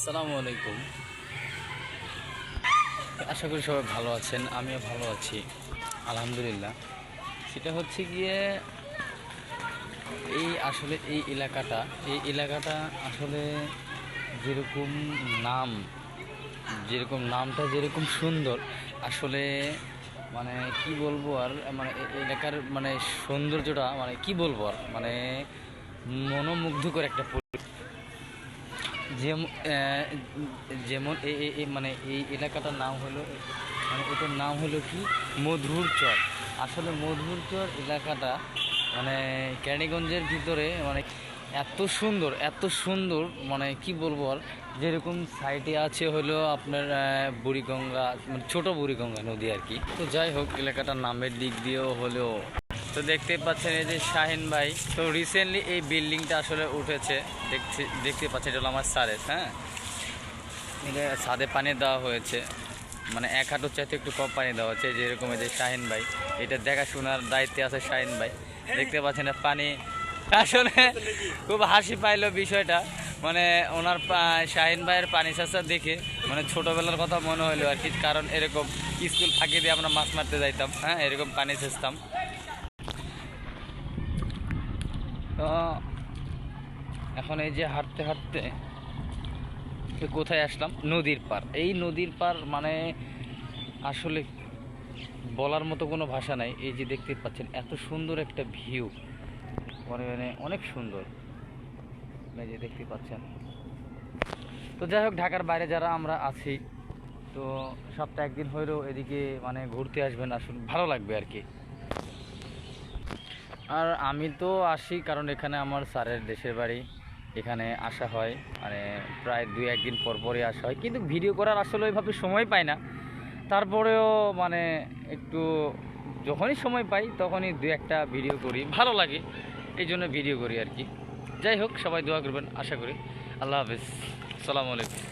আসসালামু আলাইকুম। আশা করি সবাই ভালো আছেন, আমিও ভালো আছি আলহামদুলিল্লাহ। সেটা হচ্ছে গিয়ে এই এলাকাটা আসলে যেরকম নাম নামটা যেরকম সুন্দর আসলে, মানে কি বলবো আর, মানে এই এলাকার মানে সৌন্দর্যটা মানে কি বলবো আর, মানে মনোমুগ্ধকর একটা যেমন যেমন মানে এই এলাকাটার নাম হলো, মানে এটার নাম হলো কি মধুর চর। আসলে মধুর চর এলাকাটা মানে কেরানীগঞ্জের ভিতরে, মানে এত সুন্দর মানে কি বলবো আর, যেরকম সাইডে আছে হলো আপনার বুড়িগঙ্গা, মানে ছোটো বুড়িগঙ্গা নদী আর কি। তো যাই হোক, এলাকাটার নামের দিক দিয়েও হলেও তো দেখতে পাচ্ছেন এই যে শাহিন ভাই, তো রিসেন্টলি এই বিল্ডিংটা আসলে উঠেছে, দেখতে পাচ্ছেন, এটা হলো আমার স্যারের। হ্যাঁ, এটা ছাদে পানি দেওয়া হয়েছে, মানে এক হাঁটুর চাইতে একটু কম পানি দেওয়া হচ্ছে, যেরকম এই যে শাহিন ভাই, এটা দেখাশোনার দায়িত্বে আছে শাহিন ভাই। দেখতে পাচ্ছেন পানি, আসলে খুব হাসি পাইলো বিষয়টা, মানে ওনার শাহিন ভাইয়ের পানি চাষা দেখে মানে ছোটোবেলার কথা মনে হলো আর কি। কারণ এরকম স্কুল ফাঁকি দিয়ে আমরা মাছ মারতে যাইতাম, হ্যাঁ, এরকম পানি সেচতাম। তো এখন এই যে হাঁটতে হাঁটতে কোথায় আসলাম, নদীর পার। এই নদীর পার মানে আসলে বলার মতো কোনো ভাষা নাই। এই যে দেখতে পাচ্ছেন এত সুন্দর একটা ভিউ, মানে অনেক সুন্দর, এই যে দেখতে পাচ্ছেন। তো যাই হোক, ঢাকার বাইরে যারা আমরা আছি, তো সপ্তাহে একদিন হলেও এদিকে মানে ঘুরতে আসবেন, আসলে ভালো লাগবে আর কি। আর আমি তো আসি কারণ এখানে আমার স্যারের দেশের বাড়ি, এখানে আসা হয়, মানে প্রায় 2-1 দিন পর পরই আসা হয়, কিন্তু ভিডিও করার আসলে ওইভাবে সময় পাই না। তারপরেও মানে একটু যখনই সময় পাই তখনই 2-1টা ভিডিও করি, ভালো লাগে, এই জন্য ভিডিও করি আর কি। যাই হোক, সবাই দোয়া করবেন আশা করি। আল্লাহ হাফেজ, আসসালামু আলাইকুম।